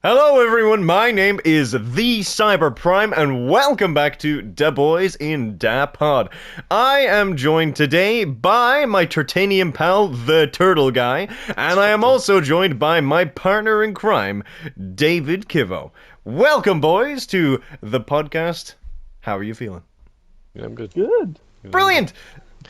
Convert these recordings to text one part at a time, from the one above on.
Hello everyone, my name is The Cyber Prime and welcome back to Da Boys in Da Pod. I am joined today by my Tertanium pal, the Turtle Guy, and I am also joined by my partner in crime, David Kivo. Welcome boys to the podcast. How are you feeling? Yeah, I'm good. Good. Brilliant!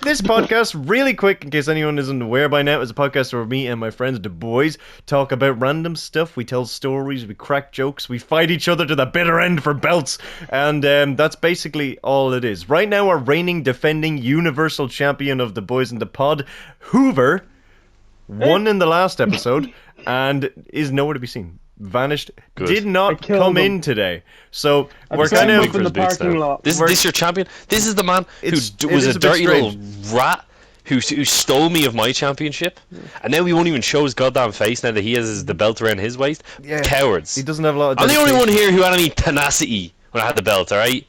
This podcast, really quick, in case anyone isn't aware by now, is a podcast where me and my friends, the boys, talk about random stuff. We tell stories, we crack jokes, we fight each other to the bitter end for belts, and that's basically all it is. Right now, our reigning, defending, universal champion of the boys in the pod, Hoover, won in the last episode, and is nowhere to be seen. Vanished. Good. Did not come in today. So we're kind of in the parking lot. This is your champion. This is the man who It was is a a bit dirty little strange. rat who stole me of my championship, and now he won't even show his goddamn face now that he has the belt around his waist. Yeah. Cowards. He doesn't have a lot of I'm the only one dedication. here who had any tenacity when I had the belt. All right.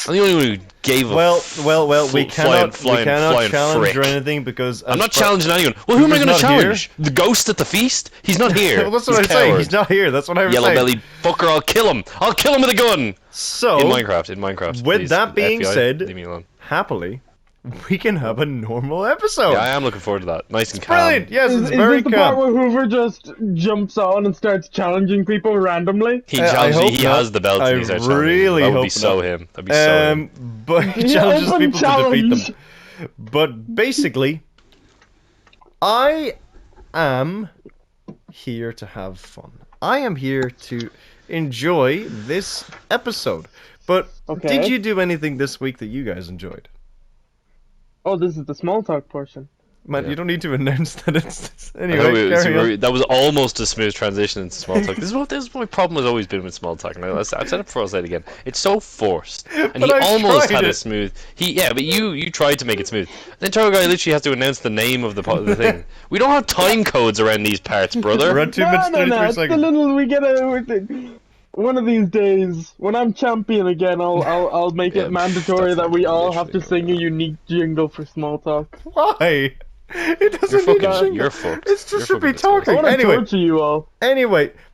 I'm the only one who gave a Well, we cannot flying challenge frick. or anything because I'm not challenging anyone. Well, who am I Hoover's going to not challenge? The ghost at the feast? He's not here. Well, that's what He's I'm saying. coward. He's not here. That's what I was Yellow saying. belly fucker. I'll kill him. I'll kill him with a gun. So, In Minecraft. with please. that being FBI, said, leave me alone. happily, we can have a normal episode. Yeah, I am looking forward to that. Nice and calm. Brilliant. Yes, Is it's this very the part calm. where Hoover just jumps on and starts challenging people randomly? He I challenged hope He not. has the belt. I And he's challenging really That would hope be so not. him. That'd be so him. But he Yeah, challenges open people to defeat challenge. them. But basically, I am here to have fun. I am here to enjoy this episode. But Okay. did you do anything this week that you guys enjoyed? Oh, this is the small talk portion. Man, Yeah. you don't need to announce that it's... I know Anyway, it was carry on. that was almost a smooth transition into small talk. This is my problem has always been with small talk. Now, I've said it before, I'll say it again. It's so forced, and But he I almost tried had it. it smooth. But you tried to make it smooth. Then Turtle Guy literally has to announce the name of the thing. We don't have time codes around these parts, brother. We're at 2 minutes, 33 It's the seconds. little we get a. One of these days, when I'm champion again, I'll make Yeah, it mandatory that's that we all have to literally sing a unique jingle for small talk. Why? It You're doesn't need fucking. to. You're fucked. It's You're just to be fucking disgusting. I talking. want to Anyway, torture you all.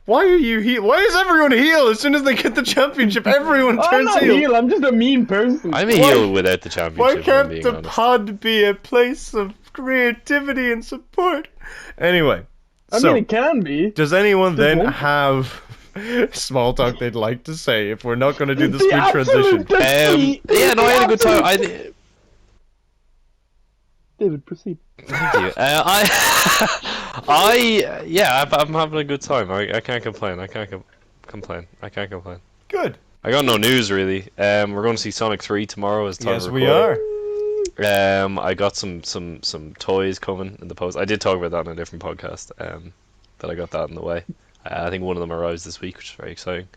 why are you heel? Why is everyone heel as soon as they get the championship? Everyone I'm turns not heel. heel. I'm just a mean person. I'm a heel without the championship. Why if I'm can't being the honest. pod be a place of creativity and support? Anyway, I so mean, it can be. does anyone then won't. have small talk they'd like to say if we're not going to do the The smooth absolute transition? defeat. Yeah, no, I had a good time. David, proceed. Thank you. I'm having a good time. I can't complain. I can't complain. Good. I got no news really. We're going to see Sonic 3 tomorrow. As time Yes, to we record. are. I got some toys coming in the post. I did talk about that on a different podcast. But I got that in the way. I think one of them arrives this week, which is very exciting.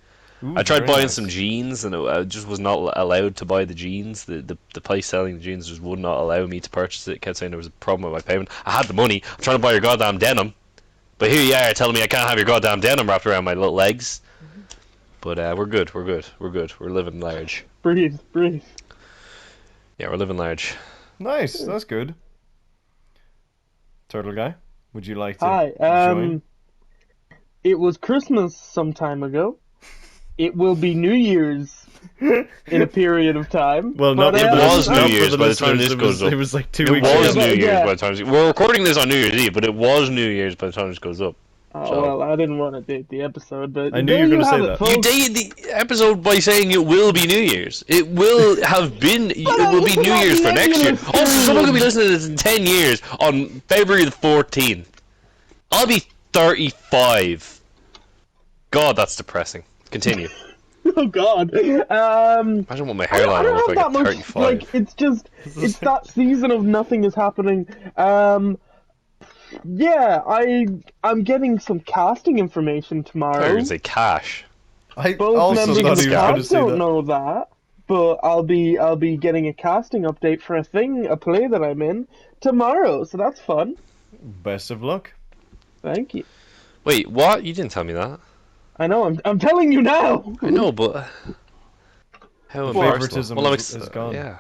Ooh, I tried very buying nice. some jeans, and I just was not allowed to buy the jeans. The place selling the jeans just would not allow me to purchase it. It kept saying there was a problem with my payment. I had the money. I'm trying to buy your goddamn denim, but here you are telling me I can't have your goddamn denim wrapped around my little legs. But we're good. We're living large. Breathe. Yeah, we're living large. Nice. That's good. Turtle guy, would you like to Hi. join? It was Christmas some time ago. It will be New Year's in a period of time. Well, not but, for it the was listeners, New not for Year's the by the time listeners, this goes up. It was like 2 It weeks was ago. New Year's Yeah. by the time we're recording this on New Year's Eve, but it was New Year's by the time this goes up. Oh, well, I didn't want to date the episode, but I knew there you were gonna have say it, that. folks. You dated the episode by saying it will be New Year's. It will have been. It will be it's New not Year's for next year. nebulous. Also, someone could be listening to this in 10 years on February the 14th. I'll be 35. God, that's depressing. Continue. Oh God. Imagine what my I hairline don't will look have like that at much. 35. Like, it's that season of nothing is happening. Yeah, I'm getting some casting information I was tomorrow. gonna say cash. I Both also members thought of he the was going to cast say don't that. know that, but I'll be getting a casting update for a play that I'm in tomorrow. So that's fun. Best of luck. Thank you. Wait, what? You didn't tell me that. I know. I'm telling you now. I know, but how embarrassing. Favoritism Well, I'm is gone. Yeah.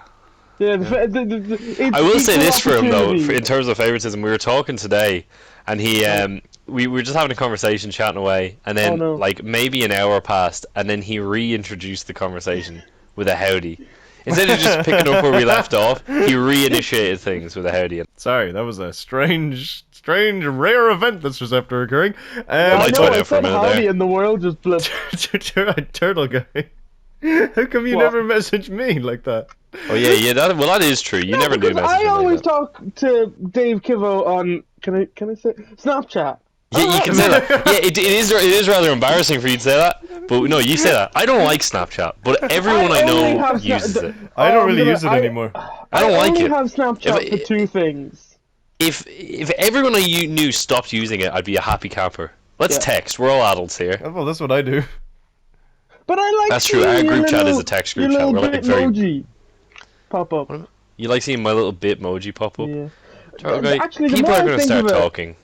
Yeah, I will say equal this for him though, opportunity. in terms of favoritism. We were talking today, and he we were just having a conversation, chatting away, and then Oh, no. like maybe an hour passed, and then he reintroduced the conversation with a howdy. Instead of just picking up where we left off, he reinitiated things with a howdy. Sorry, that was a strange, rare event that's just after occurring. I I went know, I out for a said minute howdy there. and the world just blipped. Turtle guy. How come you What? never messaged me like that? Oh yeah, that is true. You never do Because message I him always like that. talk to Dave Kivo on, can I say, Snapchat. Yeah, you can say that. Yeah, it is rather embarrassing for you to say that, but no, you say that. I don't like Snapchat, but everyone I only know have uses it. I don't I'm really gonna- use it anymore. I don't like only it. have Snapchat If for two things. If everyone I knew stopped using it, I'd be a happy camper. Let's Yeah. text. We're all adults here. Well, that's what I do. But I like That's true, seeing our your group chat little- is a text your group chat. little We're like very. Bitmoji pop up. You like seeing my little Bitmoji pop up? Yeah. Okay, Actually, the people more are I going to think start of it- talking.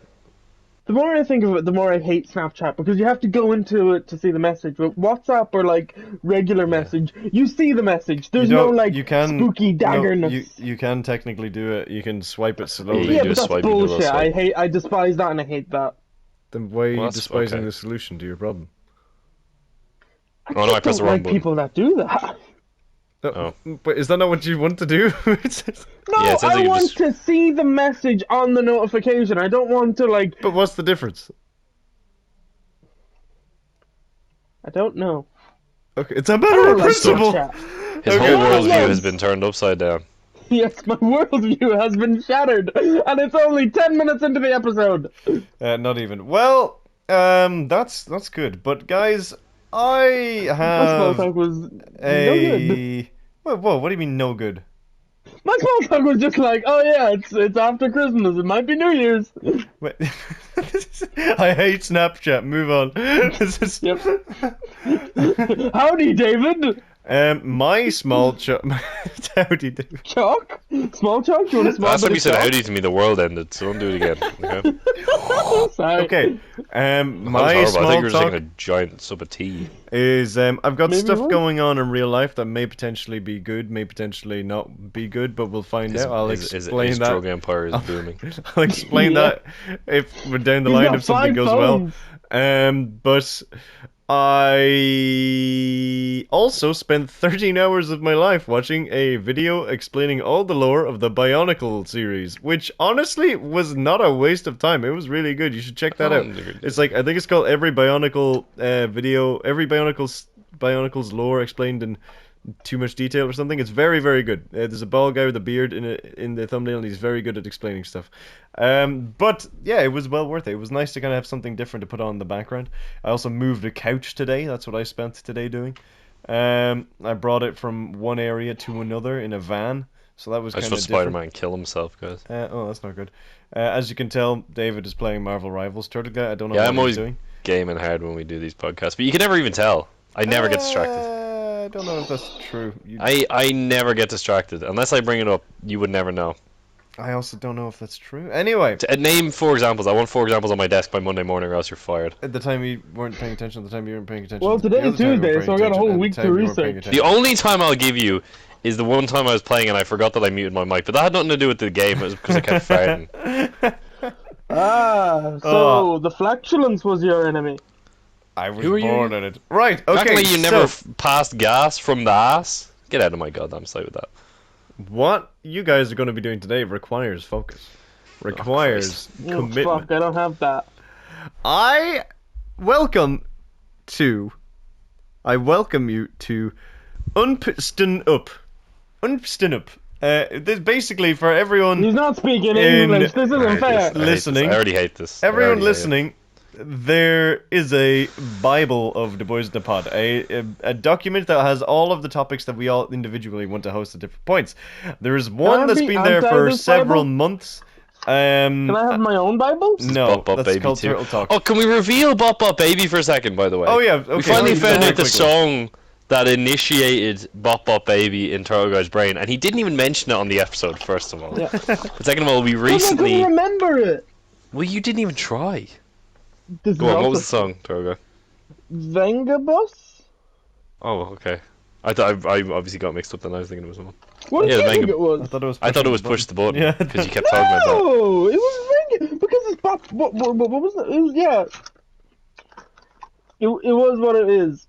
The more I think of it, the more I hate Snapchat because you have to go into it to see the message. But WhatsApp or like regular message, you see the message. There's You no don't- like you can, spooky daggerness. No, you can technically do it. You can swipe it slowly. you yeah, do a but that's swipe, you do a bullshit. swipe. I despise that and I hate that. Then why are you Well, that's despising okay. the solution to your problem? Oh no, I pressed the don't wrong like button. people that do that. Oh. But is that not what you want to do? No, Yeah, it sounds I like you want just- to see the message on the notification. I don't want to like. But what's the difference? I don't know. Okay, it's a I matter don't of like principle. Snapchat. His Okay. whole worldview Yes. has been turned upside down. Yes, my worldview has been shattered, and it's only 10 minutes into the episode. Not even. Well, that's good. But guys, I My small have talk was no good. a. Whoa, what do you mean no good? My small talk was just like, oh yeah, it's after Christmas. It might be New Year's. Wait. I hate Snapchat. Move on. This is. Yep. Howdy, David. My small howdy, David. Chalk? Small chalk? Do you want a small Last bit time you of said chalk? howdy to me, the world ended, so don't do it again. Okay? Sorry. Okay. That was My horrible. I think small you were just talk taking a giant sip of tea. is I've got Maybe stuff one. going on in real life that may potentially be good, may potentially not be good, but we'll find out. I'll explain his that. drug empire is booming. I'll explain Yeah. that if we're down the He's line got if something 5 goes phones. well. But I also spent 13 hours of my life watching a video explaining all the lore of the Bionicle series, which honestly was not a waste of time. It was really good. You should check that out. It's like, I think it's called Every Bionicle video, Every Bionicle's lore explained in too much detail or something. It's very, very good. There's a bald guy with a beard in the thumbnail, and he's very good at explaining stuff. But yeah, it was well worth it. It was nice to kind of have something different to put on in the background. I also moved a couch today. That's what I spent today doing. I brought it from one area to another in a van, so that was I kind just of saw different. Spider-Man kill himself, guys. Oh, that's not good. As you can tell, David is playing Marvel Rivals. Turtle Guy, I don't know Yeah, what I'm he's always doing. gaming hard when we do these podcasts, but you can never even tell. I never get distracted. I don't know if that's true. I never get distracted. Unless I bring it up, you would never know. I also don't know if that's true. Anyway, Name 4 examples. I want 4 examples on my desk by Monday morning or else you're fired. at the time you weren't paying attention, the time you weren't paying attention. Well, the today other is time you Tuesday, weren't so I paying got a whole attention, and week the to time you weren't paying research. The attention. only time I'll give you is the one time I was playing and I forgot that I muted my mic, but that had nothing to do with the game. It was because I kept farting. Ah, so the flatulence was your enemy. I was Who are you? born in it. Right, okay, Acting like you so never passed gas from the ass. Get out of my goddamn sight with that. what you guys are going to be doing today requires focus. Requires Oh, commitment. fuck, I don't have that. I welcome you to Unprepared Stand-Up. This basically for everyone He's not speaking In- English. This isn't fair. Listening. I already hate this. Everyone I already hate it. listening, there is a Bible of the Boys of the Pod, a document that has all of the topics that we all individually want to host at different points. There is one I that's be been there anti for this several Bible? months. Can I have my own Bible? No, Bop Bop that's Baby called 2. Turtle Talk. Oh, can we reveal Bop Bop Baby for a second, by the way? Oh, yeah, okay. We finally very found out the quickly. song that initiated Bop Bop Baby in Turtle Guy's brain, and he didn't even mention it on the episode, first of all. Yeah. But second of all, we Because I recently... couldn't remember it. Well, you didn't even try. This Go is on, what also was the song, Turtle Guy? Vengabus? Oh, okay. I thought I obviously got mixed up then. I was thinking it was someone. What Yeah, did you think Venga- it was? I thought it was I thought it was push the button Yeah. because you kept talking about that. No, it was Venga because What was it? It was, yeah. It was what it is.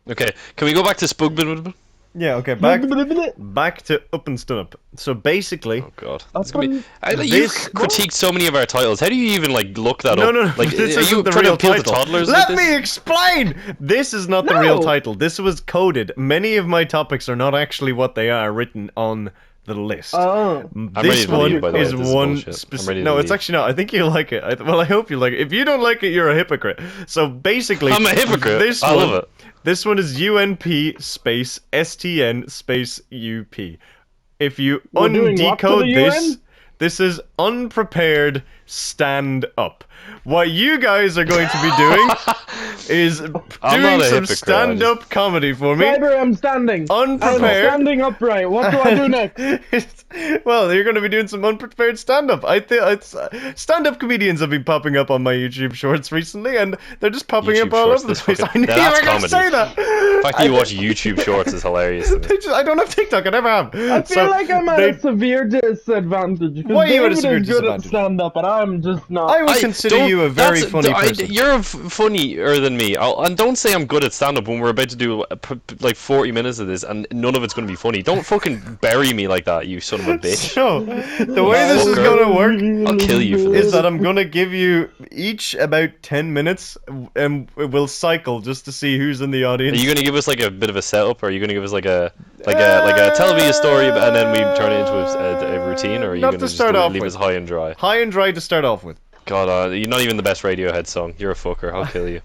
Okay, can we go back to Spugman? Yeah, okay, back to Up and Stand-Up. So basically... Oh god. Up It's gonna be... and- you This- critiqued so many of our titles. How do you even, like, look that No, up? no, no, Like, this are you isn't the trying real to appeal to title. toddlers Let with me this? explain! This is not the real No. title. This was coded. Many of my topics are not actually what they are written on the list. Oh. I'm ready This to one leave, by the way. is This is one bullshit. I'm specific. ready to No, it's leave. actually not. I think you'll like it. Well, I hope you like it. If you don't like it, you're a hypocrite. So basically, I'm a hypocrite. This I one, love it. This one is UNP space STN space UP. If you We're doing what to undecode the this, UN? this is Unprepared Stand-Up. What you guys are going to be doing is I'm doing not a some hypocrite, I stand-up comedy for me. Cyber, I'm standing. Unprepared. I'm standing upright. What do I do next? Well, you're going to be doing some unprepared stand-up. I think stand-up comedians have been popping up on my YouTube shorts recently, and they're just popping YouTube up all Shorts, over the this place. I fucking- knew now you that's were going to comedy. say that. The fact that you watch YouTube Shorts is hilarious. to me. I don't have TikTok. I never have. I feel like I'm at a severe disadvantage. Why are you at a David severe is good at disadvantage? stand-up, and I'm just not. I would consider you a very funny person. You're funnier than me. And don't say I'm good at stand-up when we're about to do like 40 minutes of this, and none of it's going to be funny. Don't fucking bury me like that, you son of a bitch. So, the way this is Fucker. going to work I'll kill you for is this. that I'm going to give you each about 10 minutes, and we'll cycle just to see who's in the Are audience. you going to give us like a bit of a setup, or are you going to give us like a tell me a story, and then we turn it into a routine, or are you Not going to to just start off leave with. us high and dry? High and dry to start off with. God, you're not even the best Radiohead song. You're a fucker. I'll kill you.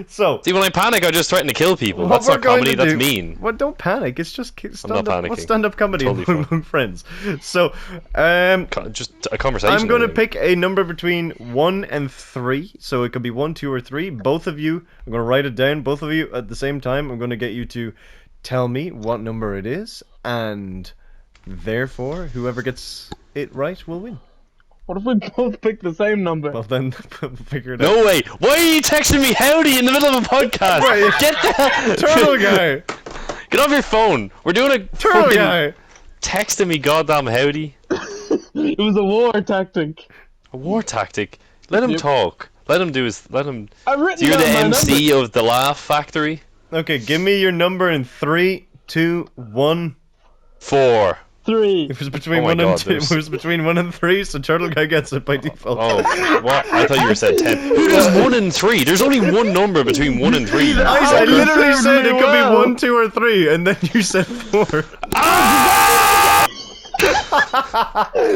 So, See, when I panic, I just threaten to kill people. what That's we're not going comedy. to That's do- mean. Well, don't panic. It's just stand-up. panicking. What's stand-up comedy Totally fine. among friends? So, Just a conversation. I'm going to I think. pick a number between 1 and 3. So it could be 1, 2, or 3. Both of you, I'm going to write it down. Both of you at the same time. I'm going to get you to tell me what number it is. And therefore, whoever gets it right will win. What if we both pick the same number? Well, then figure it out. No way! Why are you texting me howdy in the middle of a podcast? Right. Get the Turtle guy! Get off your phone. We're doing a Turtle fucking guy! texting me goddamn howdy. It was a war tactic. A war tactic. Let him Yep. talk. Let him do his. Let him. I've So written you're the down my MC number. of the Laugh Factory. Okay, give me your number in 3, 2, 1. 4. 3. It was between Oh my 1 and God, 2. there's- It was between 1 and 3, so Turtle Guy gets it by default. Oh, what? I thought you were said 10. Who does 1 and 3? There's only one number between 1 and 3. I literally served said me it could well. be 1, 2, or 3, and then you said 4.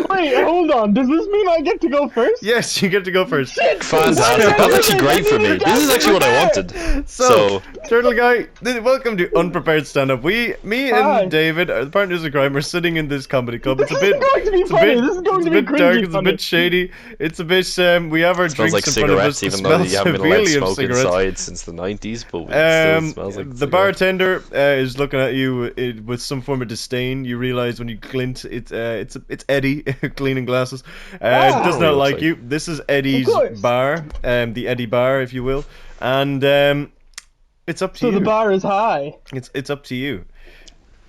Wait, hold on. Does this mean I get to go first? Yes, you get to go first. Fantastic. That's actually great for me. This is actually what I wanted. So, Turtle Guy, welcome to Unprepared Stand-Up. Me Hi. and David, the partners in crime, are sitting in this comedy club. It's a This bit, is going to be it's a funny. bit, This is going it's to a be bit dark. cringy It's a funny. bit shady. It's a bit. We have our Smells drinks like in front of us. cigarettes, It even though smells you haven't been allowed to severely of smoke cigarettes. inside since the 90s, but it still smells like The cigarettes. bartender is looking at you with some form of disdain. You realize when you glint, it's Eddie cleaning glasses. Does Oh, not he like looks you. This is Eddie's Of course. bar, the Eddie bar, if you will, and it's up to So you. the bar is high. It's up to you.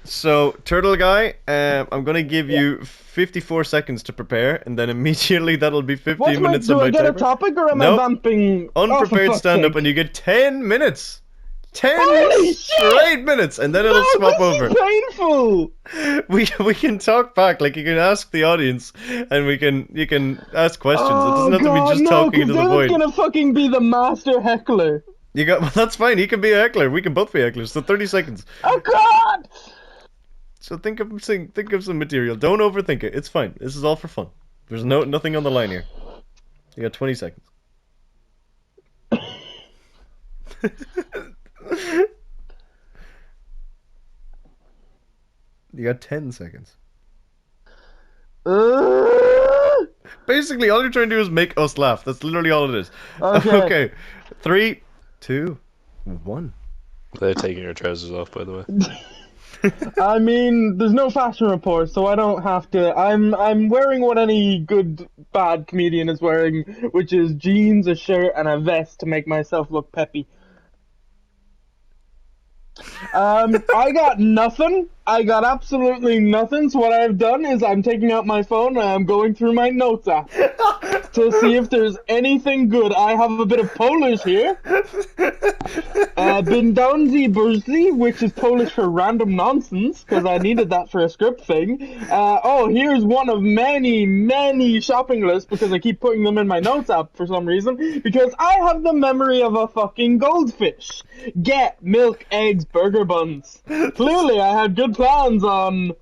So, Turtle Guy, I'm gonna give you 54 seconds to prepare, and then immediately that'll be 15 What's my, minutes do of I my get a timer. topic or am Nope. I vamping? Oh, for Unprepared fuck's stand-up, sake. and you get 10 minutes. 10 Holy shit! straight minutes, and then it'll No, swap this over. is painful. We can talk back, like you can ask the audience, and you can ask questions. It doesn't have to be just no, talking into the David's void. gonna fucking be the master heckler. You got well, that's fine. He can be a heckler. We can both be hecklers. So 30 seconds. Oh God! So think of some material. Don't overthink it. It's fine. This is all for fun. There's nothing on the line here. You got 20 seconds. You got 10 seconds. Basically, all you're trying to do is make us laugh. That's literally all it is. Okay. Okay. 3, 2, 1. They're taking your trousers off, by the way. I mean, there's no fashion report, so I don't have to. I'm wearing what any good bad comedian is wearing, which is jeans, a shirt, and a vest to make myself look peppy. I got nothing. I got absolutely nothing, so what I've done is I'm taking out my phone and I'm going through my notes app to see if there's anything good. I have a bit of Polish here. Bindący Bursy, which is Polish for random nonsense, because I needed that for a script thing. Here's one of many, many shopping lists, because I keep putting them in my notes app for some reason, because I have the memory of a fucking goldfish. Get milk, eggs, burger buns. Clearly, I had good plans on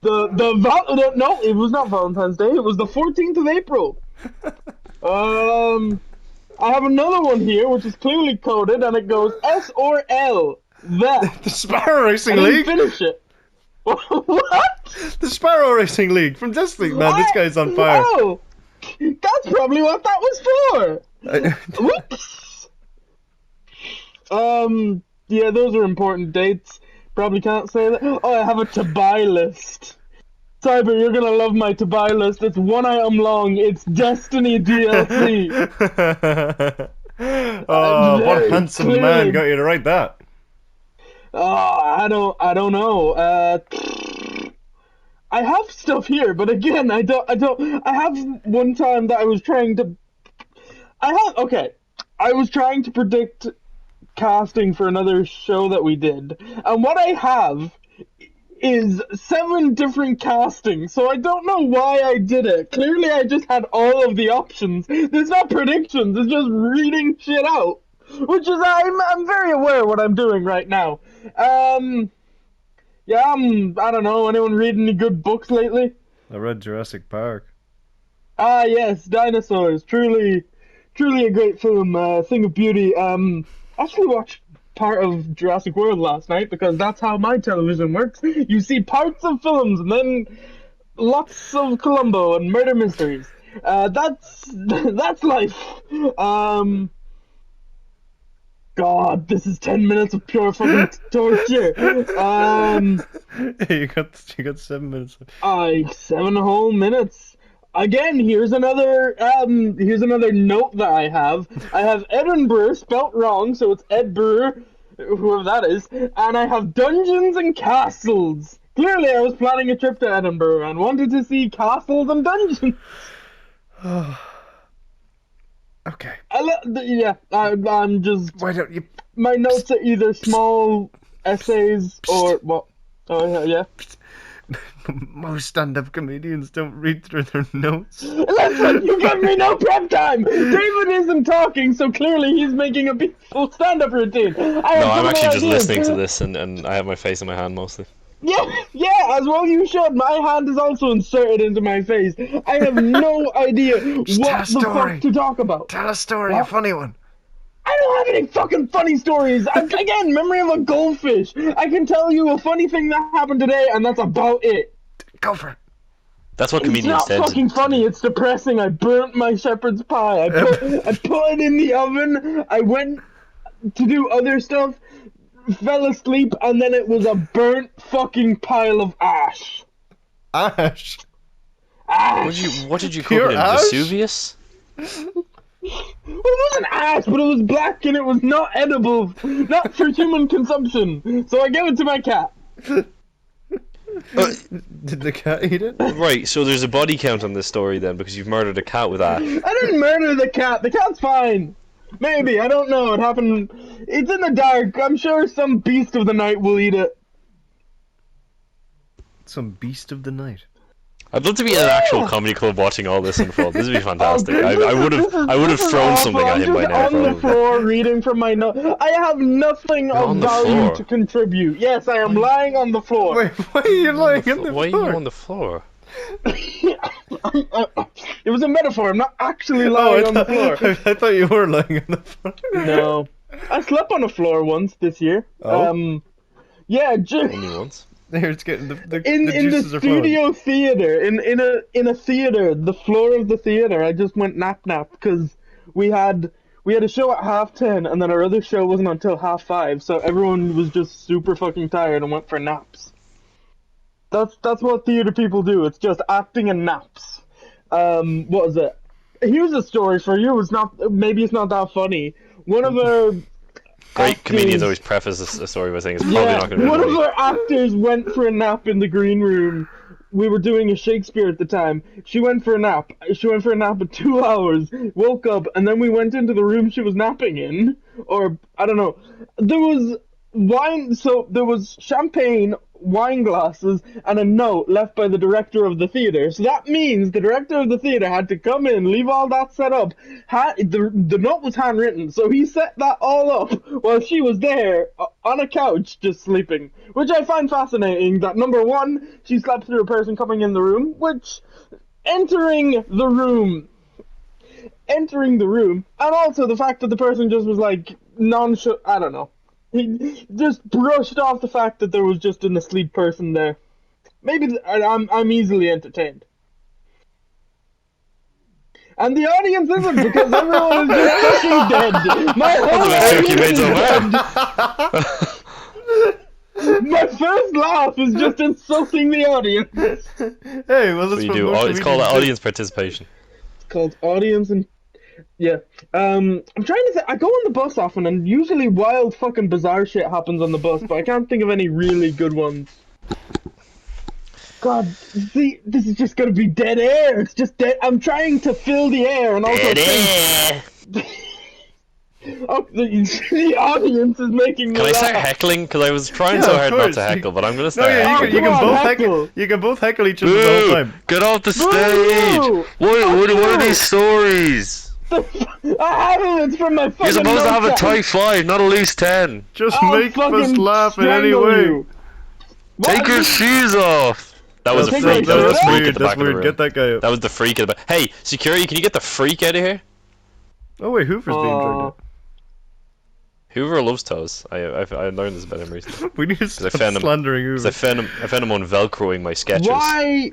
no, it was not Valentine's Day. It was the 14th of April. I have another one here, which is clearly coded, and it goes S or L. That. The Sparrow Racing I didn't League. finish it. What? The Sparrow Racing League from Justice League. Man, this guy's on fire. Oh, that's probably what that was for. Whoops. Yeah, those are important dates. Probably can't say that. Oh, I have a to buy list. Cyber, you're gonna love my to buy list. It's one item long. It's Destiny DLC. Oh, what handsome man got you to write that? Oh, I don't know. I have stuff here, but again, I have one time that I was trying to. I was trying to predict casting for another show that we did, and what I have is 7 different castings, so I don't know why I did it. Clearly I just had all of the options. It's not predictions, it's just reading shit out. Which is, I'm very aware of what I'm doing right now. Yeah, I don't know, anyone read any good books lately? I read Jurassic Park. Ah yes, dinosaurs, truly a great film, thing of beauty. Actually watched part of Jurassic World last night, because that's how my television works. You see parts of films and then lots of Columbo and murder mysteries. That's life. God, this is 10 minutes of pure fucking torture. You got 7 minutes. 7 whole minutes. Again, here's another note that I have. I have Edinburgh spelt wrong, so it's Edinburgh, whoever that is, and I have Dungeons and Castles. Clearly, I was planning a trip to Edinburgh and wanted to see castles and dungeons. Okay. I'm just. Why don't you? My notes are either small essays or what? Oh yeah. Most stand-up comedians don't read through their notes. Listen, you give me no prep time! David isn't talking, so clearly he's making a beautiful stand-up routine. I'm actually just listening to this, and I have my face in my hand mostly. Yeah, as well you should. My hand is also inserted into my face. I have no idea what the fuck to talk about. Tell a story, a funny one. I don't have any fucking funny stories. Again, memory of a goldfish. I can tell you a funny thing that happened today, and that's about it. Go for it. That's what comedians It's not fucking funny. It's depressing. I burnt my shepherd's pie. I put it in the oven. I went to do other stuff, fell asleep, and then it was a burnt fucking pile of ash. Ash? Ash. What did you cook Pure it in? ash? Vesuvius? Well, it wasn't ash, but it was black and it was not edible, not for human consumption. So I gave it to my cat. Did the cat eat it? Right, so there's a body count on this story then, because you've murdered a cat with ash. I didn't murder the cat. The cat's fine. Maybe, I don't know. It happened. It's in the dark. I'm sure some beast of the night will eat it. Some beast of the night. I'd love to be at an actual comedy club watching all this unfold. This would be fantastic. I would have thrown awful. something at him by now. I'm just on the Probably. floor reading from my notes. I have nothing of on the value floor. to contribute. Yes, I am lying on the floor. Wait, why are you lying on the Why are floor? you on the floor? It was a metaphor. I'm not actually lying on the floor. I thought you were lying on the floor. No, I slept on the floor once this year. Oh? Yeah, Only once. Here it's getting the in the juices are flowing. studio theater, in a theater, the floor of the theater. I just went nap because we had a show at 10:30, and then our other show wasn't until 5:30, so everyone was just super fucking tired and went for naps. That's what theater people do. It's just acting and naps. What is it? Here's a story for you. Maybe it's not that funny. One of our Great comedians actors- always preface a story by saying it's probably Yeah, not going to be one of funny. our actors went for a nap in the green room. We were doing a Shakespeare at the time. She went for a nap. She went for a nap of 2 hours, woke up, and then we went into the room she was napping in. Or, I don't know. There was wine, so there was champagne, wine glasses, and a note left by the director of the theater. So that means the director of the theater had to come in, leave all that set up. The note was handwritten, so he set that all up while she was there on a couch just sleeping. Which I find fascinating that, number one, she slept through a person coming in the room, which, entering the room, and also the fact that the person just was like, I don't know. He just brushed off the fact that there was just an asleep person there. Maybe I'm easily entertained. And the audience isn't, because everyone is just fucking dead. My whole audience is dead. My first laugh is just insulting the audience. Hey, well, that's What you what do. most It's called comedians do. audience participation. It's called audience and... Yeah. I'm trying to think. I go on the bus often, and usually wild fucking bizarre shit happens on the bus, but I can't think of any really good ones. God, see, this is just gonna be dead air. It's just dead. I'm trying to fill the air and also think. Oh, the audience is making me Can I start laugh. heckling? Because I was trying Yeah, so of hard not course. to heckle, but I'm going to No, start yeah, heckling. you can Come on, both heckle. You can both heckle each other the whole Boo! time. Get off the Boo! stage! What are Boo! these stories? I haven't. It's from my fucking. You're supposed to have a notepad. tight 5, not a loose 10. Just I'll make us fucking laugh in any strangle way. you. What? Take your shoes off! That was a Take freak. my That was shirt the off? freak weird. at the That's back of the weird. room. Get that guy up. That was the freak at the back. Hey, security, can you get the freak out of here? Oh wait, Hoover's being dragged out. Hoover loves toes. I learned this about him recently. We need to I stop found him- slandering Because Hoover. I found him on Velcroing my sketches. Why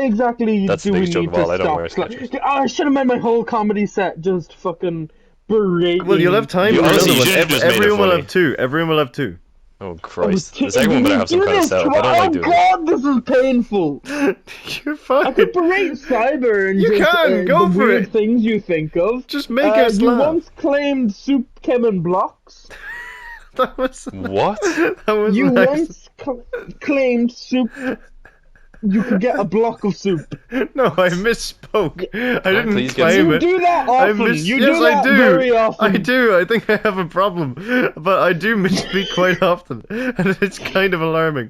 exactly That's do the we biggest joke need of all, to I don't stop? wear sketches. I should have made my whole comedy set just fucking berating. Well, you'll have time You for honestly, another one. you should've just made it Everyone will funny. have two. Everyone will have two. Oh Christ! The second one better have some kind of setup. I don't like doing Oh God, this is painful. You're fine. I could berate Cyber and You just, can, go the for weird it. things you think of. Just make us You laugh. once claimed soup came in blocks. That was What? That was You nice. once claimed soup. You could get a block of soup. No, I misspoke. I didn't please get claim You it. do that I often. You yes, do that I do. very often. I do. I think I have a problem, but I do misspeak quite often, and it's kind of alarming.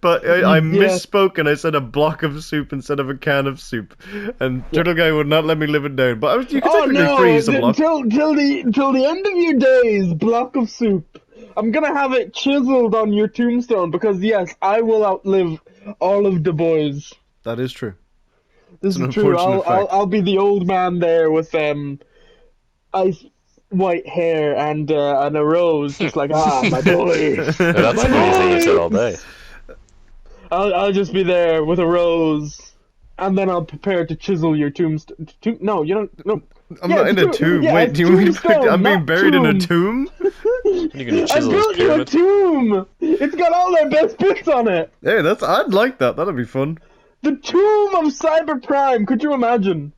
But I misspoke and I said a block of soup instead of a can of soup, and Turtle Guy would not let me live it down. But you can Oh technically no! freeze a block. Till the end of your days, block of soup. I'm gonna have it chiseled on your tombstone because yes, I will outlive all of the boys. That is true. This an is true. unfortunate fact. I'll be the old man there with ice white hair and a rose, just like my boy. That's the funniest thing you've said all day. I'll just be there with a rose, and then I'll prepare to chisel your tombstone. No, you don't. No. I'm Yeah, not in a tomb. yeah, Wait, it's do you mean tombstone, I'm being not buried in a tomb. tomb? You can I chisel built his you a pyramid. tomb. It's got all their best bits on it. Hey, I'd like that. That'd be fun. The tomb of Cyber Prime. Could you imagine?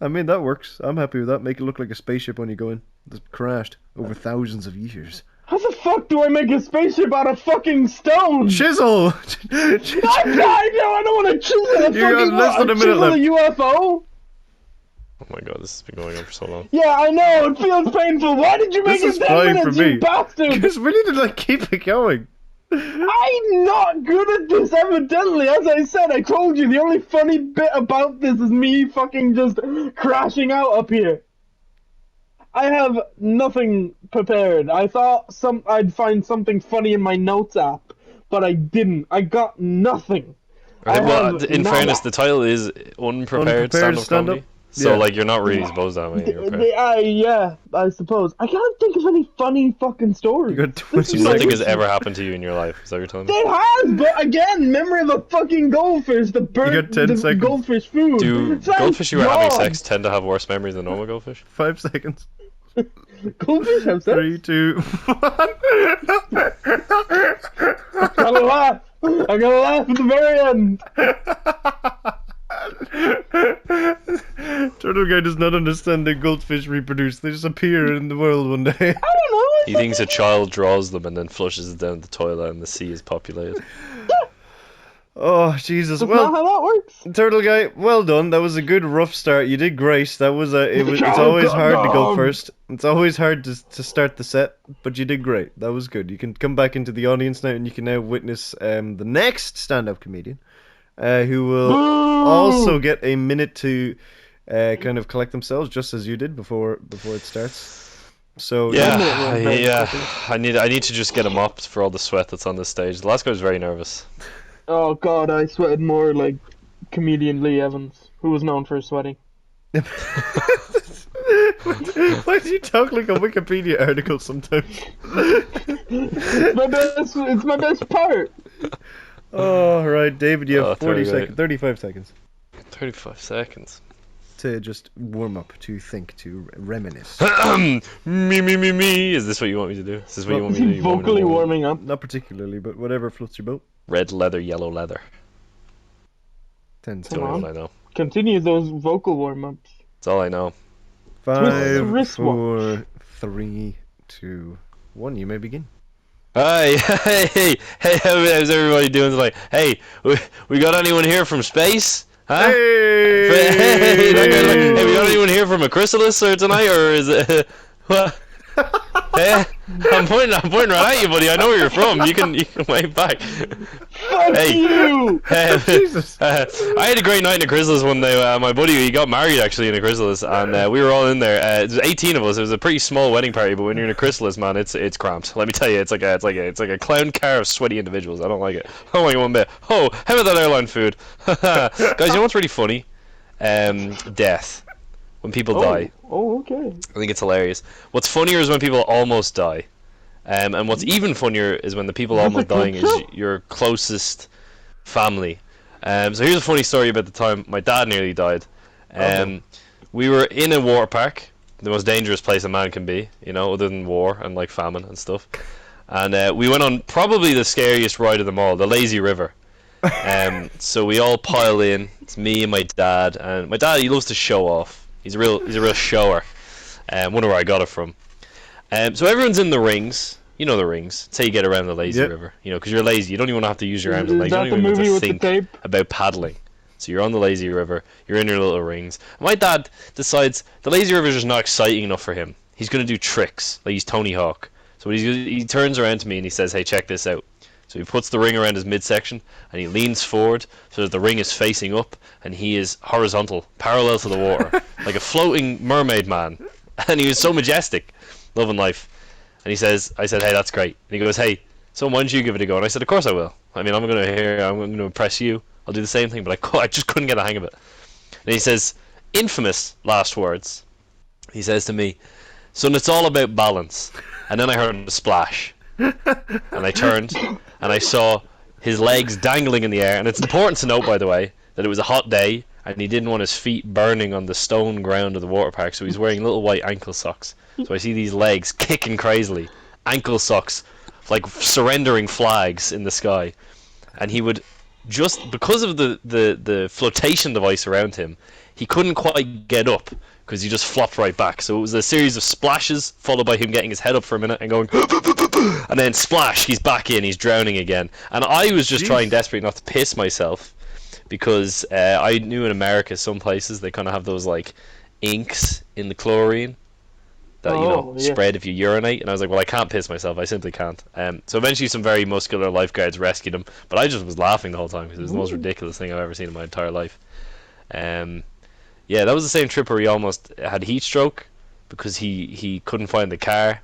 I mean, that works. I'm happy with that. Make it look like a spaceship when you go in. That's crashed over thousands of years. How the fuck do I make a spaceship out of fucking stone? Chisel! I don't want to chisel a You got fucking less than a minute chisel left. a UFO. Oh my god, this has been going on for so long. Yeah, I know. It feels painful. Why did you make This it is 10 fine minutes, for me. you bastard? Because we need to keep it going. I'm not good at this, evidently. As I said, I told you, the only funny bit about this is me fucking just crashing out up here. I have nothing prepared. I thought I'd find something funny in my notes app, but I didn't. I got nothing. Right, I well, have in nada. fairness, the title is Unprepared Stand-Up Comedy. So, Yeah. you're not really supposed to have anything prepared. Yeah, I suppose. I can't think of any funny fucking stories. You got 20 This is Nothing seconds. has ever happened to you in your life. Is that what you're telling me? It has, but again, memory of a fucking goldfish, the bird, You got 10 the seconds. goldfish food. Do Thank goldfish who are having God. sex tend to have worse memories than normal goldfish? 5 seconds. Goldfish have sex? 3, 2, 1. Gotta laugh. I gotta laugh at the very end. Turtle Guy does not understand that goldfish reproduce. They just appear in the world one day. I don't know. He thinks a child draws them and then flushes it down the toilet, and the sea is populated. Oh, Jesus. That's Well, not how that works. Turtle Guy, well done. That was a good rough start. You did great. It's always hard to go first. It's always hard to start the set, but you did great. That was good. You can come back into the audience now, and you can now witness the next stand-up comedian, who will also get a minute to kind of collect themselves, just as you did before it starts. So Yeah. I need to just get him up for all the sweat that's on this stage. The last guy was very nervous. Oh god, I sweated more like comedian Lee Evans, who was known for sweating. Why do you talk like a Wikipedia article sometimes? It's my best part. Oh, right, David, you have 35 seconds 35 seconds. to just warm up, to think, to reminisce. Me. Is this what you want me to do? Is this what you want me to do? You want me to Vocally warm up? warming up. Not particularly, but whatever floats your boat. Red leather, yellow leather. 10 That's the Come only on. one I know. Continue those vocal warm-ups. That's all I know. 5, wrist 4, 3, 2, 1. You may begin. Hey, how's everybody doing tonight? Hey, we got anyone here from space? Huh? Hey! That guy's like, hey, we got anyone here from a chrysalis or tonight, or is it what? Hey, I'm pointing right at you, buddy. I know where you're from. You can wave back. Fuck Hey. you! Jesus. I had a great night in a chrysalis one day. My buddy, he got married actually in a chrysalis, and we were all in there. There's 18 of us. It was a pretty small wedding party, but when you're in a chrysalis, man, it's cramped. Let me tell you, it's like a clown car of sweaty individuals. I don't like it. I don't like it one bit. Oh, how about that airline food? Guys, you know what's really funny? Death. When people die. Oh, okay. I think it's hilarious. What's funnier is when people almost die. And what's even funnier is when the people That's almost a good dying is show. your closest family. So here's a funny story about the time my dad nearly died. We were in a water park, the most dangerous place a man can be, you know, other than war and like famine and stuff. And we went on probably the scariest ride of them all, the lazy river. So we all pile in. It's me and my dad, and my dad, he loves to show off. He's a real shower. Wonder where I got it from. So everyone's in the rings. You know the rings. It's how you get around the lazy river. You know, because you're lazy. You don't even have to use your arms and legs. Is You that don't the even movie have to with the think tape? about paddling. So you're on the lazy river. You're in your little rings. My dad decides the lazy river is just not exciting enough for him. He's going to do tricks. Like he's Tony Hawk. So he turns around to me and he says, "Hey, check this out." So he puts the ring around his midsection and he leans forward so that the ring is facing up and he is horizontal, parallel to the water, like a floating mermaid man. And he was so majestic, loving life. And I said, "Hey, that's great." And he goes, "Hey, so why don't you give it a go?" And I said, "Of course I will. I mean, I'm going to impress you. I'll do the same thing." But I just couldn't get the hang of it. And he says, infamous last words. He says to me, "Son, it's all about balance." And then I heard a splash. And I turned and I saw his legs dangling in the air. And it's important to note, by the way, that it was a hot day and he didn't want his feet burning on the stone ground of the water park, so he's wearing little white ankle socks. So I see these legs kicking crazily, ankle socks like surrendering flags in the sky. And he would just, because of the flotation device around him, he couldn't quite get up because he just flopped right back. So it was a series of splashes followed by him getting his head up for a minute and going and then splash, he's back in, he's drowning again. And I was just trying desperately not to piss myself because I knew in America some places they kind of have those like inks in the chlorine that spread if you urinate, and I was like, well, I can't piss myself, I simply can't. So eventually some very muscular lifeguards rescued him, but I just was laughing the whole time because it was the most ridiculous thing I've ever seen in my entire life. Yeah, that was the same trip where he almost had heat stroke because he couldn't find the car.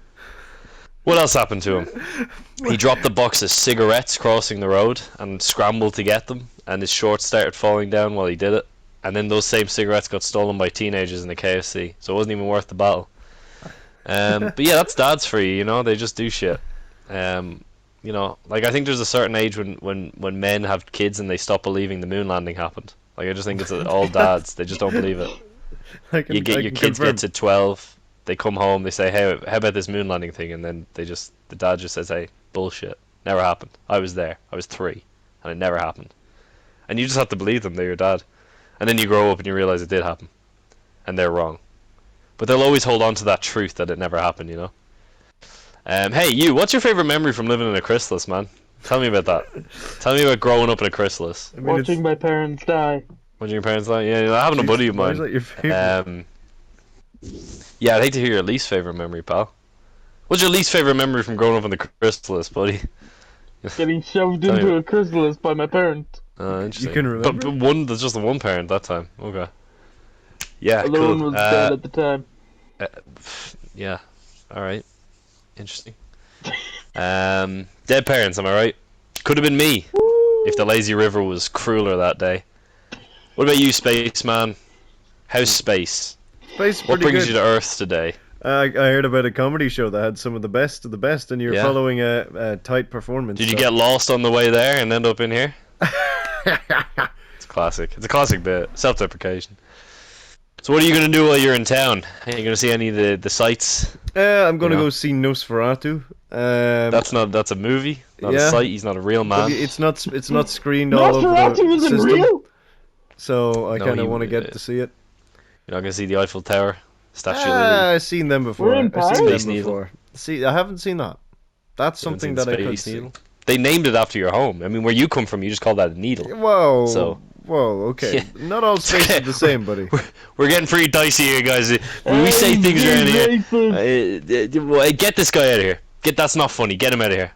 What else happened to him? He dropped the box of cigarettes crossing the road and scrambled to get them, and his shorts started falling down while he did it. And then those same cigarettes got stolen by teenagers in the KFC, so it wasn't even worth the battle. But yeah, that's dads for you, you know, they just do shit. You know, like I think there's a certain age when men have kids and they stop believing the moon landing happened. Like I just think it's all dads, they just don't believe it. Your kids get to 12, they come home, they say, "Hey, how about this moon landing thing?" And then the dad just says, "Hey, bullshit, never happened. I was there. I was 3, and it never happened." And you just have to believe them. They're your dad. And then you grow up and you realize it did happen, and they're wrong. But they'll always hold on to that truth that it never happened, you know. Hey, you. What's your favorite memory from living in a chrysalis, man? Tell me about that. Tell me about growing up in a chrysalis. I mean, Watching my parents die. Watching your parents die? Yeah, having a buddy of why mine. is that your favorite? Yeah, I'd hate to hear your least favorite memory, pal. What's your least favorite memory from growing up in the chrysalis, buddy? Getting shoved Tell me into about- a chrysalis by my parents. Interesting. You can remember? But there's just the one parent that time. Okay. Yeah, The other cool. one was dead at the time. Yeah. All right. Interesting. Dead parents, am I right? Could have been me if the lazy river was crueler that day. What about you, spaceman? How's space? Space is What pretty brings good. you to Earth today? I heard about a comedy show that had some of the best of the best, and you're Yeah. following a tight performance. Did you so- get lost on the way there and end up in here? It's classic. It's a classic bit. Self-deprecation. So what are you gonna do while you're in town? Are you gonna see any of the sights? I'm gonna You know? go see Nosferatu. That's a movie, not a yeah. site. He's not a real man. It's not screened all over the Nosferatu isn't system, real. so I No, kind of he- want to get to see it. You're not gonna see the Eiffel Tower, Statue of Liberty. I've seen them before. We're in I've seen Paris? them before. See, I haven't seen that. That's You haven't something seen that I could Space see. Needle? They named it after your home. I mean, where you come from, you just call that a needle. Whoa. So- Whoa. Okay. Yeah. Not all space is the same, buddy. We're getting pretty dicey here, guys. When we say things around here, get this guy out of here. That's not funny. Get him out of here.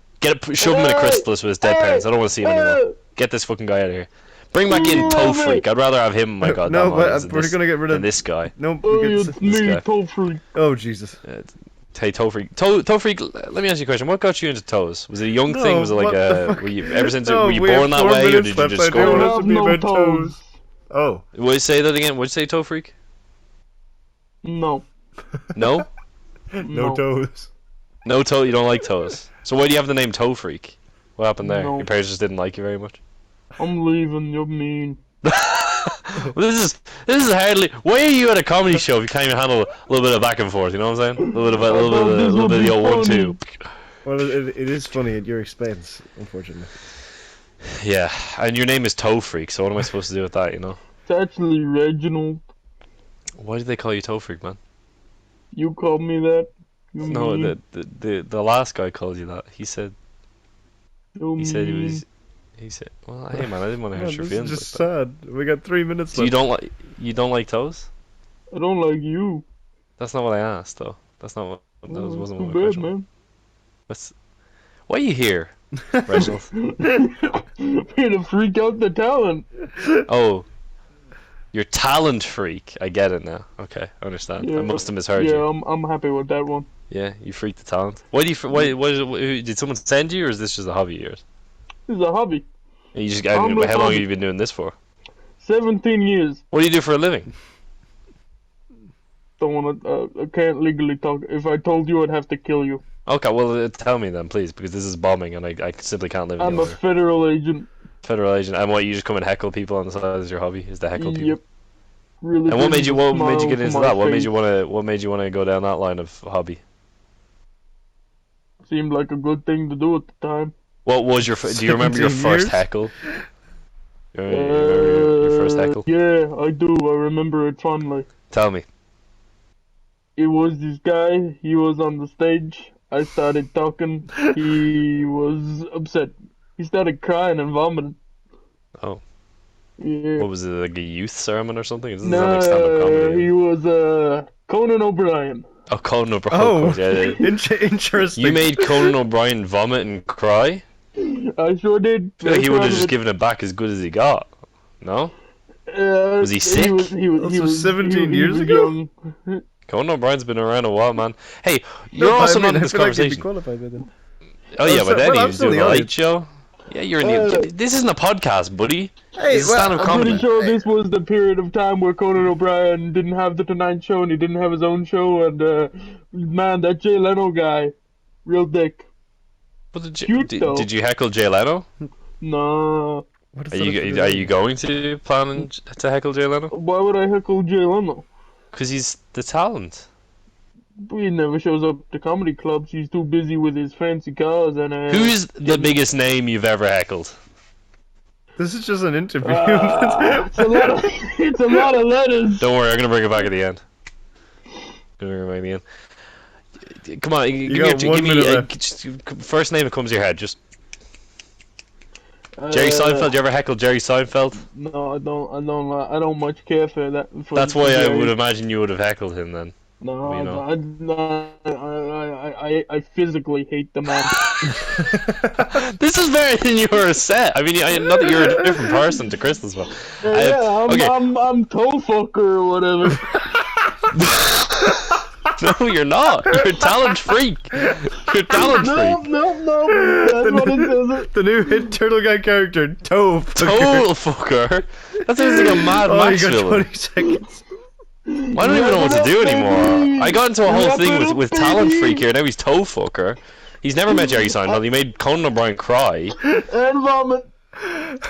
Shove him in a chrysalis with his dead parents. I don't want to see him anymore. Get this fucking guy out of here. Bring back in Toe Freak. I'd rather have him in my goddamn No, but audience than we're this- gonna get rid than of this guy. No. Oh, we it's get- this me, guy. Toe Freak. Oh Jesus. Hey, Toe Freak. Toe Freak. Let me ask you a question. What got you into toes? Was it a young thing? No, Was it like what the a? fuck? Were you ever since? No, were you we have born that 4 way, or minutes did you left. just I grow don't it? have to be No about toes. toes. Oh. Would you say that again? Would you say Toe Freak? No. No. No toes. No toe. You don't like toes. So why do you have the name Toe Freak? What happened there? No. Your parents just didn't like you very much. I'm leaving. You're mean. Well, this is hardly. Why are you at a comedy show if you can't even handle a little bit of back and forth? You know what I'm saying? A little bit of the old 1-2. Well, it is funny at your expense, unfortunately. Yeah, and your name is Toe Freak. So what am I supposed to do with that? You know? It's actually Reginald. Why did they call you Toe Freak, man? You called me that. You No, mean. the last guy called you that. He said You he said he mean. was. He said, "Well, hey man, I didn't want to Man, hurt your this is feelings." just Like that. sad. We got 3 minutes So left. you don't like toes? I don't like you. That's not what I asked, though. That's not what. That Oh, wasn't too what my bad, question was. man. What's? Why are you here, Reginald? Here to freak out the talent. Oh, you're talent freak. I get it now. Okay, I understand. I must have misheard yeah, you. I'm happy with that one. Yeah, you freak the talent. Why do you? Did someone send you, or is this just a hobby of yours? This is a hobby. You just. I'm How a long have hobby. you been doing this for? 17 years. What do you do for a living? Don't want to. I can't legally talk. If I told you, I'd have to kill you. Okay, well, tell me then, please, because this is bombing, and I simply can't live I'm any a longer. federal agent. Federal agent. And what, you just come and heckle people on the side as your hobby? Is to heckle people? Yep. Really. And what made brings you a what made you smile get to into my that? What made face. you want to go down that line of hobby? Seemed like a good thing to do at the time. What was your do you remember your 17 first years? heckle? You remember your first heckle? Yeah, I do. I remember it fondly. Tell me. It was this guy. He was on the stage. I started talking. He was upset. He started crying and vomiting. Oh. Yeah. What was it, like a youth sermon or something? It doesn't sound like stand-up No, comedy. he was Conan O'Brien. Oh, Conan O'Brien. Oh, of course, yeah. interesting. You made Conan O'Brien vomit and cry? I sure did. I feel like he would have Very just proud given it back as good as he got. No? of it. Was he sick? He was, This was 17 years was ago? young. Conan O'Brien's been around a while, man. Hey, you're No, also I mean, not in I this feel like you'd be conversation. qualified by then. Oh yeah, Oh, but so- then well, he I'm was still doing the a late audience. show. Yeah, you're in the. This isn't a podcast, buddy. Hey, This is well, stand-up I'm comedy. pretty sure this was the period of time where Conan O'Brien didn't have the Tonight Show and he didn't have his own show. And man, that Jay Leno guy, real dick. What did Cute, you though. did you heckle Jay Leno? Nah. What does Are that have to do you with it? going to planning to heckle Jay Leno? Why would I heckle Jay Leno? Because he's the talent. He never shows up to comedy clubs. He's too busy with his fancy cars and Who's the biggest name you've ever heckled? This is just an interview. it's a lot of it's a lot of letters. Don't worry, I'm gonna bring it back at the end. Gonna bring it back at the end. Come on, got give 1 me minute left. just first name that comes to your head. Just Jerry Seinfeld. You ever heckled Jerry Seinfeld? No, I don't much care for that. That's why I would imagine you would have heckled him then. No, you know. I physically hate the man. This is better than you were set. I mean, not that you're a different person to Crystal's one. I'm toe fucker or whatever. No, you're not. You're a talent freak. You're a talent freak. No. That's what it says. The new hit Turtle Guy character, Toe Fucker. Total fucker. That sounds like a Mad Oh, Max you got villain. 20 seconds. I don't even know what to do anymore. I got into a whole thing with talent freak here. Now he's toe fucker. He's never met Jerry Seinfeld. He made Conan O'Brien cry. And vomit.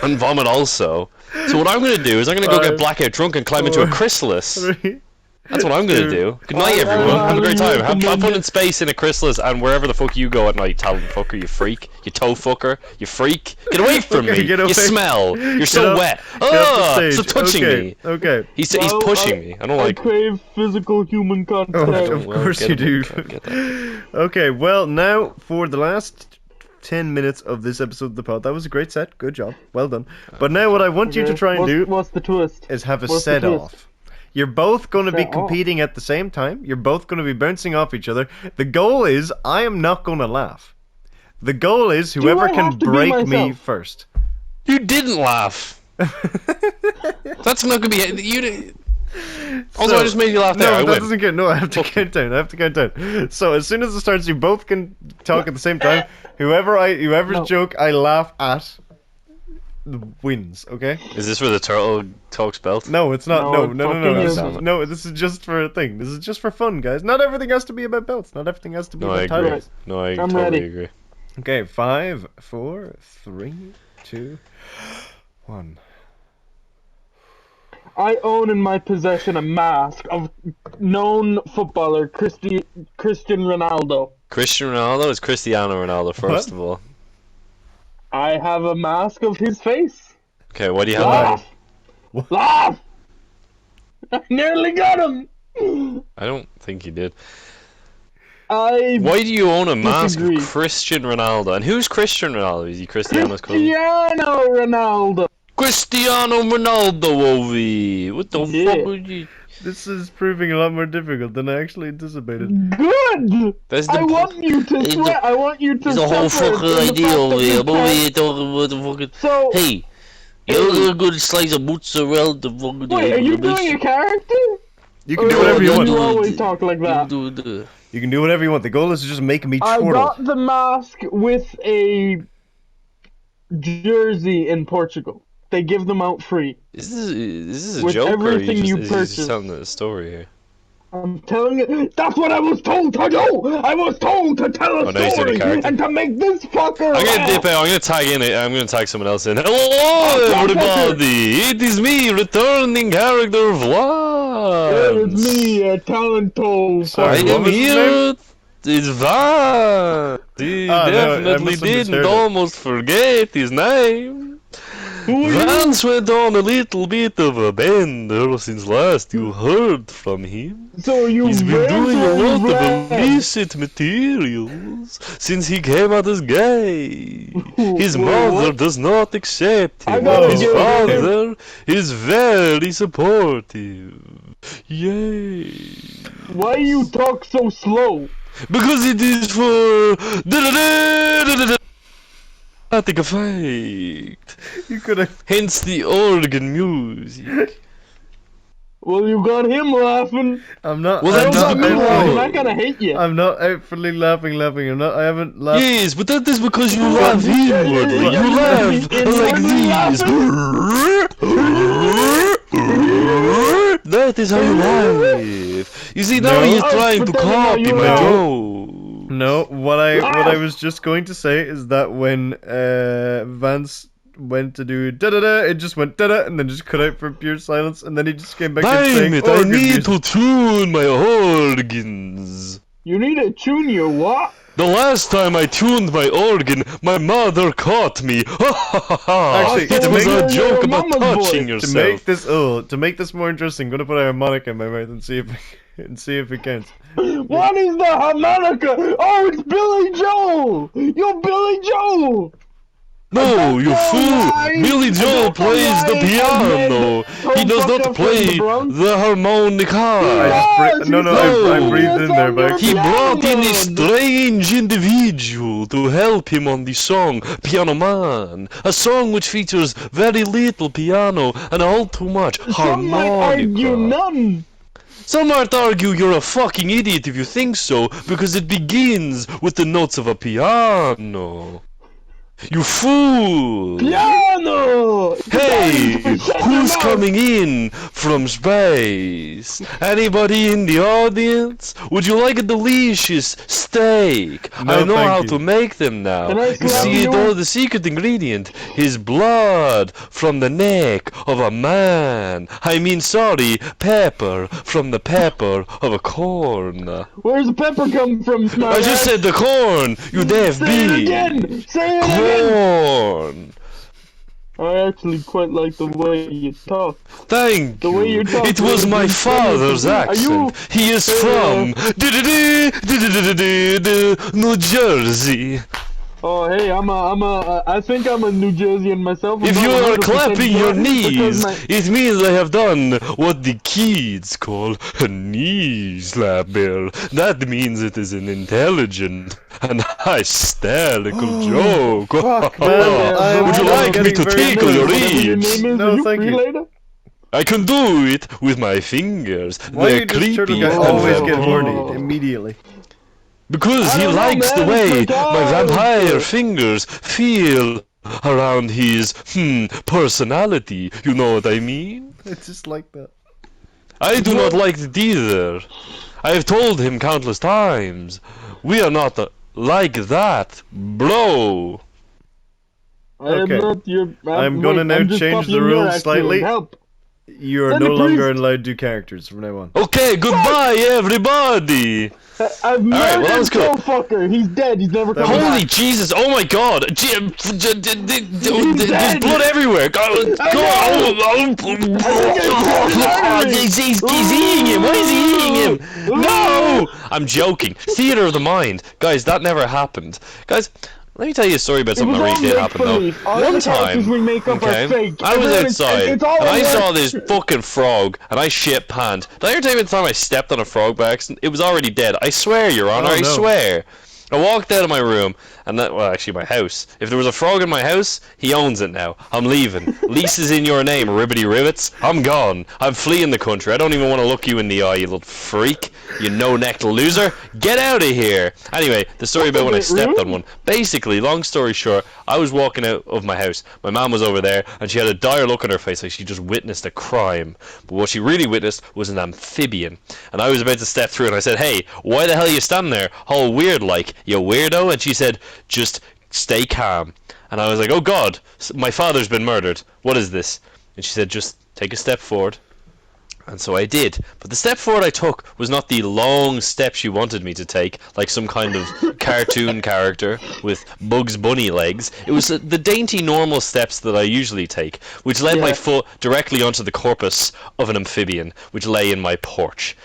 And vomit also. So what I'm going to do is I'm going to go get blackout drunk and climb into a chrysalis. 3. That's what I'm going to do. Good night, everyone. Have a great time. Have fun in space in a chrysalis and wherever the fuck you go at night, talent fucker, you freak. You toe fucker. You freak. Get away from me. Get away. You smell. You're so wet. Oh, stop touching me. Okay. He's pushing me. I don't like. I crave physical human contact. Oh, of course you do. Okay, well, now for the last 10 minutes of this episode of the pod. That was a great set. Good job. Well done. But now what I want you to try and do What's the twist? is have a set off. You're both going to be competing at the same time. You're both going to be bouncing off each other. The goal is I am not going to laugh. The goal is whoever can break me first. You didn't laugh. That's not going to be... You. Also, I just made you laugh there. No, that doesn't count. No, I have to count down. So as soon as it starts, you both can talk at the same time. Whoever's joke I laugh at wins. Okay. Is this where the turtle talks belt? No, it's not. No, No, this is just for a thing. This is just for fun, guys. Not everything has to be about belts. Not everything has to be about titles. No, I I'm totally ready. agree. Okay, 5, 4, 3, 2, 1. I own in my possession a mask of known footballer Cristiano Ronaldo. Cristiano Ronaldo is Cristiano Ronaldo, first of all. I have a mask of his face. Okay, what do you have? Laugh! Laugh! I nearly got him! I don't think you did. I Why do you own a mask disagree. of Cristiano Ronaldo? And who's Cristiano Ronaldo? Is he Cristiano's cousin? Cristiano Ronaldo! Cristiano Ronaldo, Ovi! What the fuck would you... This is proving a lot more difficult than I actually anticipated. Good! That's the I want you to sweat. I want you to It's a whole suffer fucking in the idea fact over that here. you But we can't- ain't talking about the fucking... So, Hey! You're a good slice of mozzarella. The fucking... wait, are you doing a character? You can do whatever you Or want. you always talk like that? You can do whatever you want. The goal is to just make me I chortle. got the mask with a jersey in Portugal. They give them out free. Is this a With joke or are everything you you just purchase. telling a story here? I'm telling you, that's what I was told to do! I was told to tell a now you said a story character. and to make this fucker I'm gonna laugh. dip out. I'm gonna tag in it. I'm gonna tag someone else in. Hello, everybody! It is me, returning character of Vance. It's me, a talento. Sorry, I what am was his here. It's Vance. He no, I definitely must have didn't misheard it. almost forget his name. Vance went on a little bit of a bender since last you heard from him. So you He's been doing a lot of red. illicit materials since he came out as gay. His Wait, mother what? does not accept I him. gotta His get father is very supportive. Yay. Why you talk so slow? Because it is for dramatic effect. You could have. Hence the organ music. Well, you got him laughing. I'm not. Well, I'm that not doesn't mean outwardly- I'm not gonna hate you. I'm not outwardly laughing. I'm not. I haven't laughed. Yes, but that is because you laugh inwardly. You laugh like these. That is how you laugh. You see, now No. he's trying to But then copy you my laugh. joke. No, what I was just going to say is that when Vance went to do da da da, it just went da da, and then just cut out for pure silence, and then he just came back and Damn saying, it, I "Organ need music." to tune my organs. You need to tune your what? The last time I tuned my organ, my mother caught me. Actually, it to was make a it- joke your about mama's touching voice. yourself. To make this more interesting, I'm gonna put a harmonica in my mouth and see if it counts. What is the harmonica? Oh, it's Billy Joel! You're Billy Joel! No, you don't fool! know why. Billy I Joel don't know plays the why piano. Ahmed He does told not fuck play up from the Bronx. the harmonica. Yes, No, he I sang breathed this in there, on but your He brought in a piano. strange individual to help him on the song Piano Man, a song which features very little piano and all too much Some might argue harmonica. none. Some might argue you're a fucking idiot if you think so, because it begins with the notes of a piano. You fool! Piano! Hey, Shut your who's mouth. coming in from space? Anybody in the audience? Would you like a delicious steak? No, I know thank how you. to make them now. Can I You slap see, you? though, the secret ingredient is blood from the neck of a man. I mean, sorry, pepper from the pepper of a corn. Where's the pepper come from, smart I just said the corn, you deaf Say it bee. again! Say it again! Corn. I actually quite like the way you talk. Thank The way you talk It was really my good. father's Are you- accent. He is from New Jersey. Oh, hey, I think I'm a New Jerseyan myself. I'm If not you are 100% clapping your sure because knees, my- it means I have done what the kids call a knee slapper. That means it is an intelligent and hysterical joke. fuck, man. Would you I'm like me getting to very tickle your nervous. Whatever your ears? name is, No, are you thank free you. later? I can do it with my fingers. Why They're you just turtle creepy guy and always Oh. get horny vampire. immediately? Because I he don't know, likes the man, way it's my my dog. vampire fingers feel around his personality. You know what I mean? It's just like that. I do not like it either. I have told him countless times. We are not like that, bro. I am Okay. not your. I'm gonna now I'm just change copying the your rules accent. slightly. Help. You are Send no a longer priest. allowed to do characters from now on. Okay, goodbye, everybody. I've well, that murdered was Joe cool. Fucker. He's dead. He's never coming Holy back. Jesus! Oh my God! There's dead. blood everywhere. Go! He's eating him. Why is he eating him? No! I'm joking. Theater of the mind, guys. That never happened, guys. Let me tell you a story about It something was that all really did happen though. make-believe. All One the characters time, we make up okay, are fake. I was Everyone- outside it's all and I a saw work. this fucking frog and I shit panned. Did I ever tell you the time I stepped on a frog by accident? It was already dead. I swear, Your Honor, Oh, I no. swear. I walked out of my room, and that, well, actually my house. If there was a frog in my house, he owns it now. I'm leaving. Lease is in your name, ribbity rivets. I'm gone. I'm fleeing the country. I don't even want to look you in the eye, you little freak. You no-necked loser. Get out of here. Anyway, the story about when I stepped on one. Basically, long story short, I was walking out of my house. My mom was over there, and she had a dire look on her face like she just witnessed a crime. But what she really witnessed was an amphibian. And I was about to step through, and I said, "Hey, why the hell are you standing there, all weird like, you weirdo?" And she said, "Just stay calm." And I was like, "Oh God, my father's been murdered. What is this?" And she said, "Just take a step forward." And so I did. But the step forward I took was not the long step she wanted me to take, like some kind of cartoon character with Bugs Bunny legs. It was the dainty normal steps that I usually take, which led my Yeah. foot directly onto the corpus of an amphibian, which lay in my porch.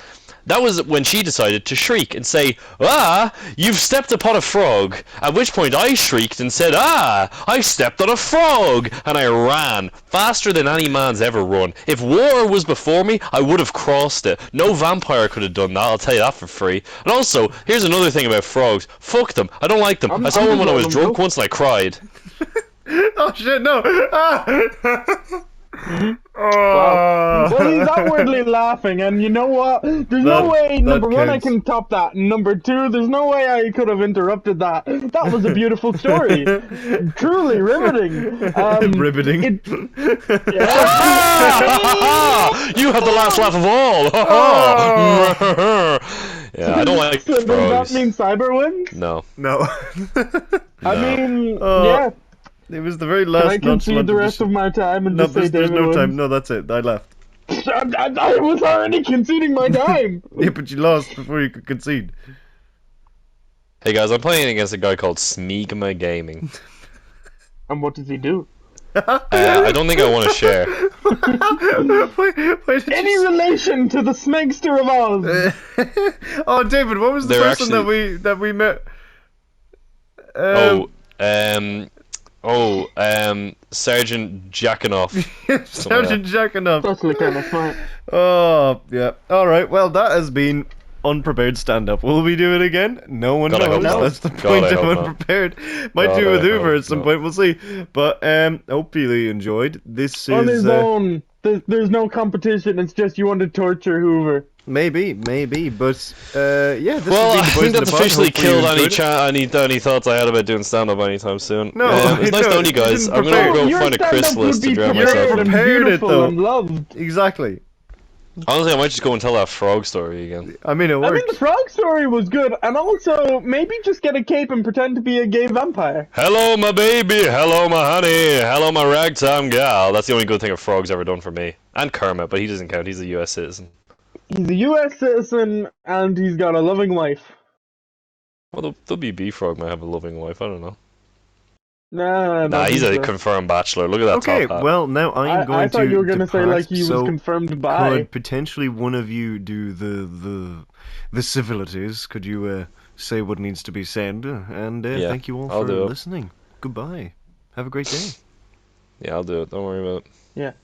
That was when she decided to shriek and say, "Ah, you've stepped upon a frog." At which point I shrieked and said, "Ah, I stepped on a frog." And I ran faster than any man's ever run. If war was before me, I would have crossed it. No vampire could have done that, I'll tell you that for free. And also, here's another thing about frogs. Fuck them. I don't like them. I saw one when I was drunk once and I cried. Oh shit, no! Ah! Wow. Well, he's outwardly laughing, and you know what? There's no That- way, that number one, I counts. can top that. Number two, there's no way I could have interrupted that. That was a beautiful story. Truly riveting. Riveting. You have the last laugh of all. Yeah, I don't like So does frogs. that mean Cyber wins? No. No. I mean, Oh, yeah. It was the very Can last I concede nonchalant the rest of addition. my time and No, just say there's David no wins? time. No, that's it. I left. I was already conceding my time. Yeah, but you lost before you could concede. Hey guys, I'm playing against a guy called Smegma Gaming. And what does he do? I don't think I want to share. Why did Any you... relation to the Smegster of Oz? Oh, David, what was the They're person actually- that we met? Sergeant Jackanoff. Sergeant Jackanoff. That's like kind of smart. Oh, yeah. All right. Well, that has been Unprepared Stand-Up. Will we do it again? No one God, I knows. hope not. That's the God, point I of hope not. Unprepared. Might God, do it with I Hoover hope at some not. point. We'll see. But hopefully you enjoyed. This On is his own. There's no competition. It's just you want to torture Hoover. maybe, but yeah. This Well, I has been think the Boys in that's the Pod. officially Hopefully you killed any enjoyed it. any thoughts I had about doing stand-up anytime soon. No, It's nice no, knowing you you guys. didn't I'm gonna prepare. go Your find a stand-up chrysalis would to be drown prepared myself in. and Prepared it, beautiful though. and loved. Exactly. Honestly, I might just go and tell that frog story again. I mean, it I worked. mean, the frog story was good, and also maybe just get a cape and pretend to be a gay vampire. Hello, my baby. Hello, my honey. Hello, my ragtime gal. That's the only good thing a frog's ever done for me. And Kermit, but he doesn't count. He's a U.S. citizen. He's a U.S. citizen, and he's got a loving wife. Well, the BB frog might have a loving wife. I don't know. Nah, I Nah, don't he's think a so. confirmed bachelor. Look at that Okay, top hat. well, now I'm going I to thought you were gonna say depart, like he was so confirmed by. could potentially one of you do the civilities? Could you say what needs to be said? And Yeah, thank you all I'll for do it. listening. Goodbye. Have a great day. Yeah, I'll do it. Don't worry about it.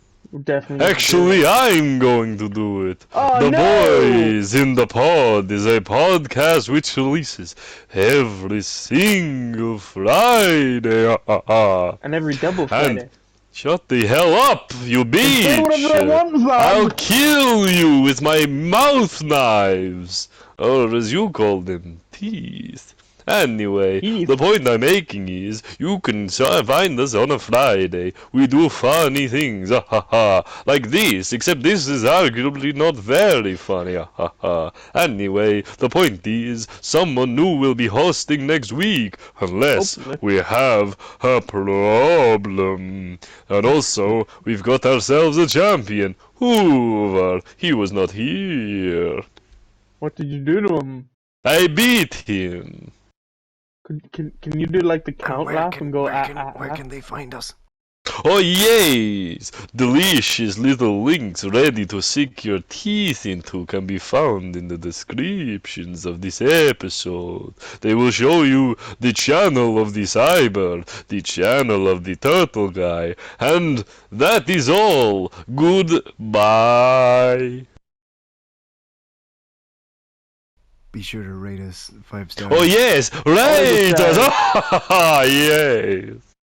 Definitely. Actually, I'm going to do it. Oh, The no! Boys in the Pod is a podcast which releases every single Friday. And every double Friday. Shut the hell up, you Say whatever I bitch! want, Zan. I'll kill you with my mouth knives, or as you call them, teeth. Anyway, Teeth. the point I'm making is, you can find us on a Friday. We do funny things, like this, except this is arguably not very funny, Anyway, the point is, someone new will be hosting next week, unless Hopefully. we have a problem. And also, we've got ourselves a champion, Hoover. He was not here. What did you do to him? I beat him. Can you do like the count laugh and go where can they find us? Oh yes! Delicious little links ready to sink your teeth into can be found in the descriptions of this episode. They will show you the channel of the cyber, the channel of the turtle guy, and that is all. Goodbye. Be sure to rate us 5 stars. Oh yes, Oh, right! the Yes.